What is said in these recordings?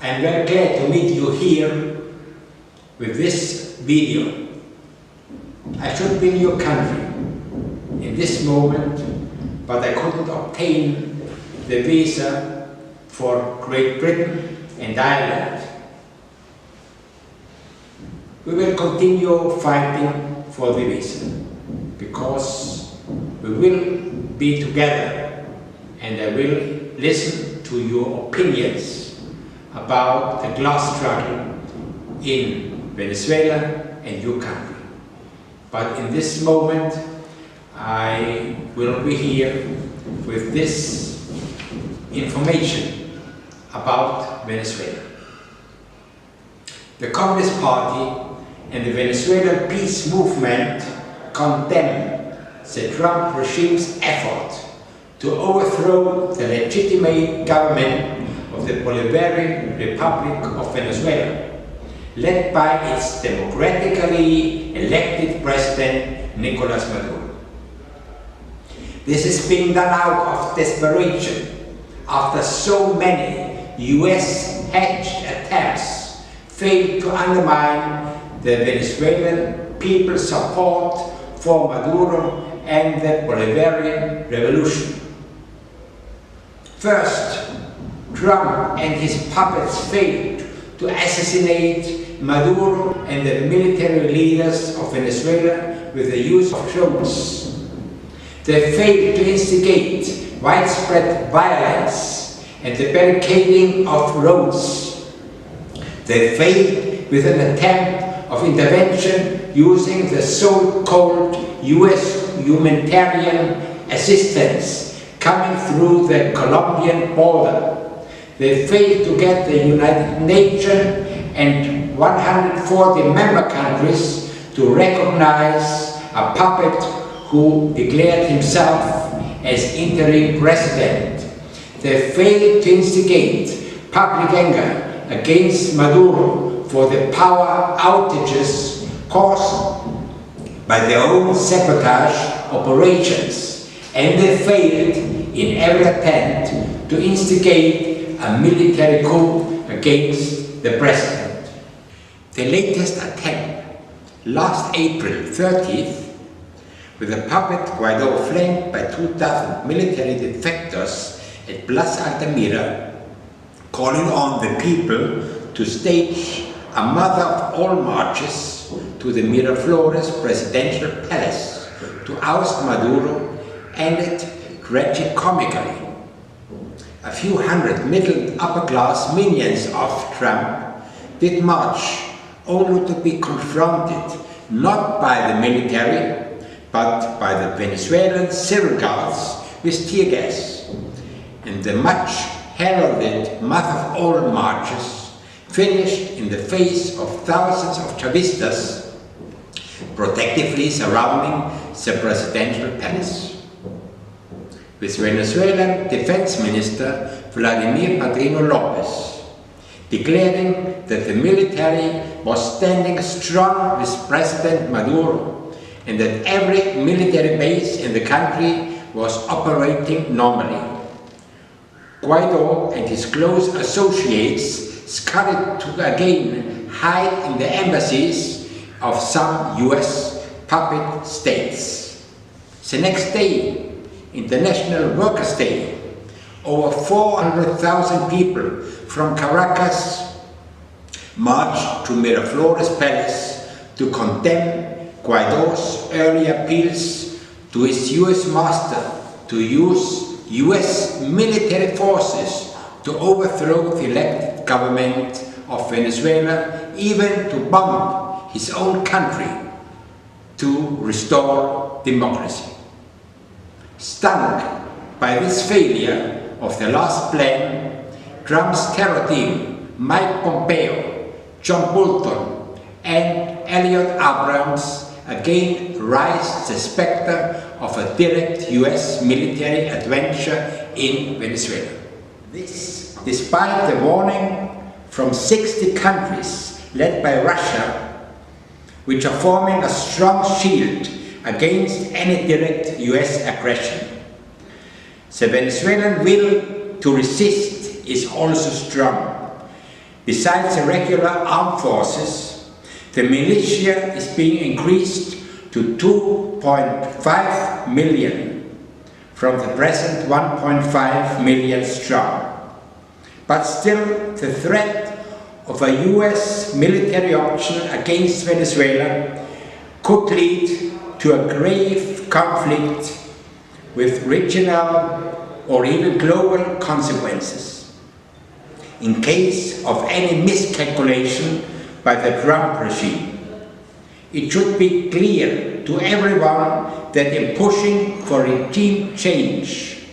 I'm very glad to meet you here with this video. I should be in your country in this moment, but I couldn't obtain the visa for Great Britain and Ireland. We will continue fighting for the visa because we will be together, and I will listen to your opinions about the class struggle in Venezuela and your country. But in this moment, I will be here with this information about Venezuela. The Communist Party and the Venezuelan peace movement condemn the Trump regime's effort to overthrow the legitimate government of the Bolivarian Republic of Venezuela, led by its democratically elected president, Nicolas Maduro. This is being done out of desperation after so many US-hedged attempts failed to undermine the Venezuelan people's support for Maduro and the Bolivarian Revolution. First, Trump and his puppets failed to assassinate Maduro and the military leaders of Venezuela with the use of drones. They failed to instigate widespread violence and the barricading of roads. They failed with an attempt of intervention using the so-called US humanitarian assistance coming through the Colombian border. They failed to get the United Nations and 140 member countries to recognize a puppet who declared himself as interim president. They failed to instigate public anger against Maduro for the power outages caused by their own sabotage operations, and they failed in every attempt to instigate a military coup against the president. The latest attempt, last April 30th, with a puppet Guaido flanked by 2,000 military defectors at Plaza Altamira, calling on the people to stage a mother of all marches to the Miraflores presidential palace to oust Maduro, ended tragicomically. A few hundred middle and upper class minions of Trump did march, only to be confronted not by the military but by the Venezuelan civil guards with tear gas. And the much heralded mother of all marches finished in the face of thousands of Chavistas protectively surrounding the presidential palace, with Venezuelan Defense Minister Vladimir Padrino Lopez declaring that the military was standing strong with President Maduro and that every military base in the country was operating normally. Guaido and his close associates scurried to again hide in the embassies of some US puppet states. The next day, International Workers' Day, over 400,000 people from Caracas marched to Miraflores Palace to condemn Guaido's early appeals to his US master to use US military forces to overthrow the elected government of Venezuela, even to bomb his own country to restore democracy. Stung by this failure of the last plan, Trump's terror team, Mike Pompeo, John Bolton, and Elliot Abrams again raised the specter of a direct US military adventure in Venezuela. This, despite the warning from 60 countries led by Russia, which are forming a strong shield against any direct US aggression. The Venezuelan will to resist is also strong. Besides the regular armed forces, the militia is being increased to 2.5 million from the present 1.5 million strong. But still, the threat of a US military option against Venezuela could lead to a grave conflict with regional or even global consequences. In case of any miscalculation by the Trump regime, it should be clear to everyone that in pushing for regime change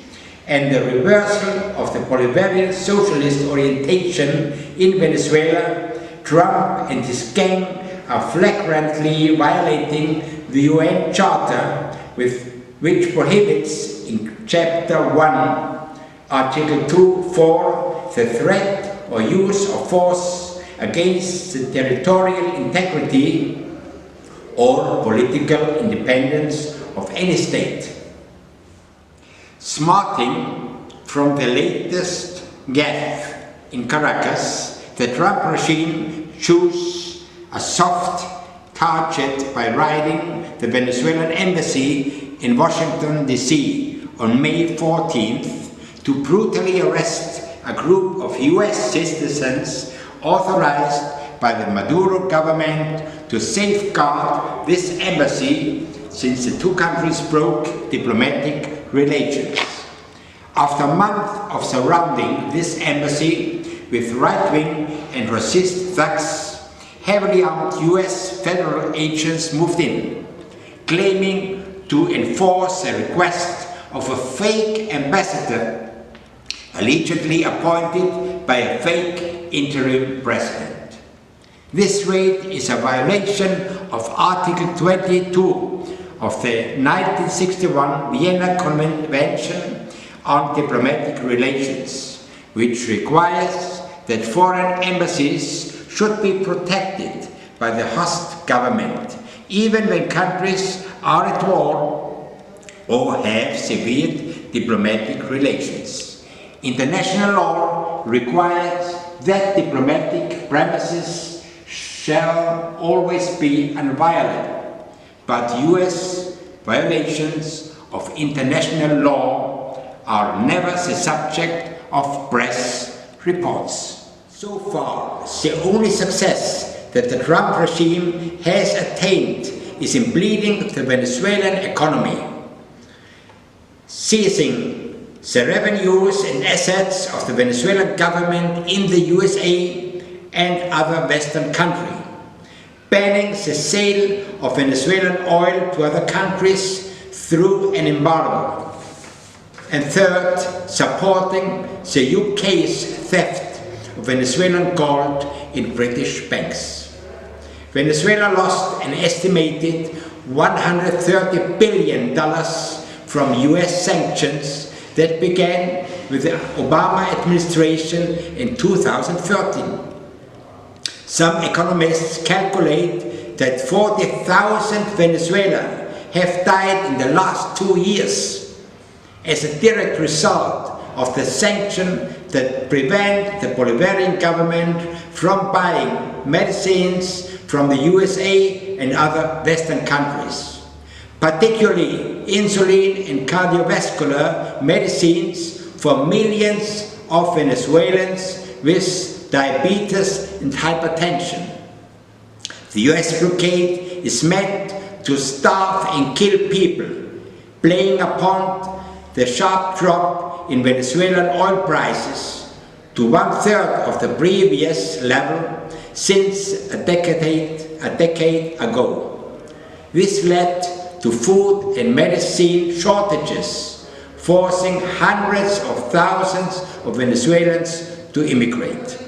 and the reversal of the Bolivarian socialist orientation in Venezuela, Trump and his gang are flagrantly violating the UN Charter, which prohibits in Chapter 1, Article 2.4, the threat or use of force against the territorial integrity or political independence of any state. Smarting from the latest gaffe in Caracas, the Trump regime chose a soft target by raiding the Venezuelan embassy in Washington, D.C. on May 14th to brutally arrest a group of US citizens authorized by the Maduro government to safeguard this embassy since the two countries broke diplomatic relations. After a month of surrounding this embassy with right-wing and racist thugs, heavily armed US federal agents moved in, claiming to enforce a request of a fake ambassador allegedly appointed by a fake interim president. This raid is a violation of Article 22 of the 1961 Vienna Convention on Diplomatic Relations, which requires that foreign embassies should be protected by the host government, even when countries are at war or have severed diplomatic relations. International law requires that diplomatic premises shall always be inviolate, but US violations of international law are never the subject of press reports. So far, the only success that the Trump regime has attained is in bleeding the Venezuelan economy, seizing the revenues and assets of the Venezuelan government in the USA and other Western countries, banning the sale of Venezuelan oil to other countries through an embargo. And third, supporting the UK's theft of Venezuelan gold in British banks. Venezuela lost an estimated $130 billion from US sanctions that began with the Obama administration in 2013. Some economists calculate that 40,000 Venezuelans have died in the last 2 years as a direct result of the sanctions that prevent the Bolivarian government from buying medicines from the USA and other Western countries, particularly insulin and cardiovascular medicines for millions of Venezuelans with diabetes and hypertension. The US blockade is meant to starve and kill people, playing upon the sharp drop in Venezuelan oil prices to 1/3 of the previous level since a decade ago. This led to food and medicine shortages, forcing hundreds of thousands of Venezuelans to immigrate.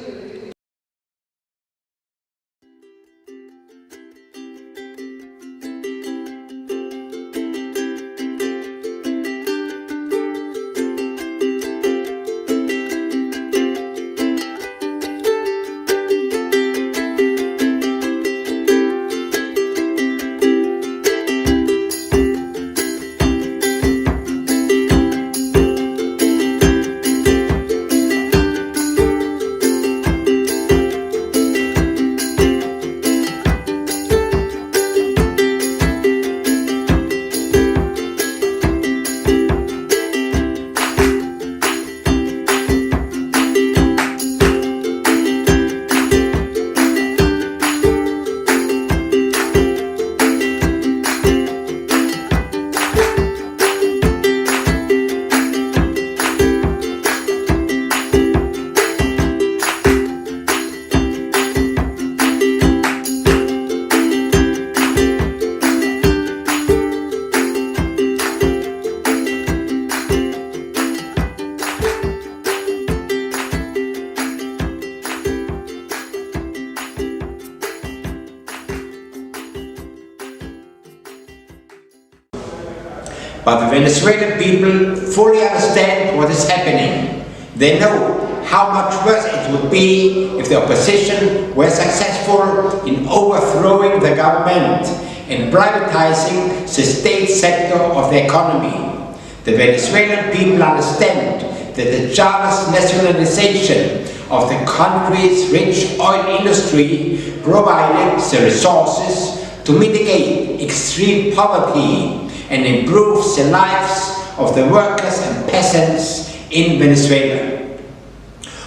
But the Venezuelan people fully understand what is happening. They know how much worse it would be if the opposition were successful in overthrowing the government and privatizing the state sector of the economy. The Venezuelan people understand that the Chavez nationalization of the country's rich oil industry provided the resources to mitigate extreme poverty and improve the lives of the workers and peasants in Venezuela.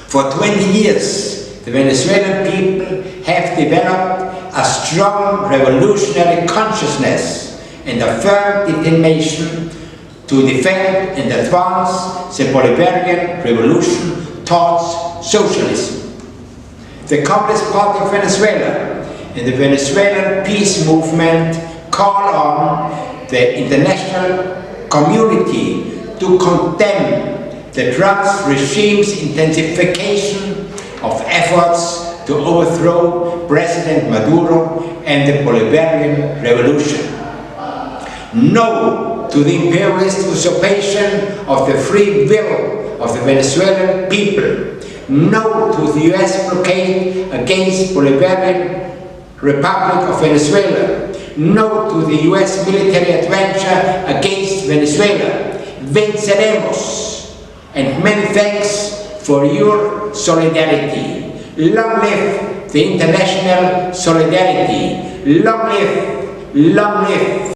For 20 years, the Venezuelan people have developed a strong revolutionary consciousness and a firm determination to defend and advance the Bolivarian revolution towards socialism. The Communist Party of Venezuela and the Venezuelan peace movement call on the international community to condemn the drugs regime's intensification of efforts to overthrow President Maduro and the Bolivarian revolution. No to the imperialist usurpation of the free will of the Venezuelan people. No to the US blockade against Bolivarian Republic of Venezuela. No to the US military adventure against Venezuela. Venceremos! And many thanks for your solidarity. Long live the international solidarity. Long live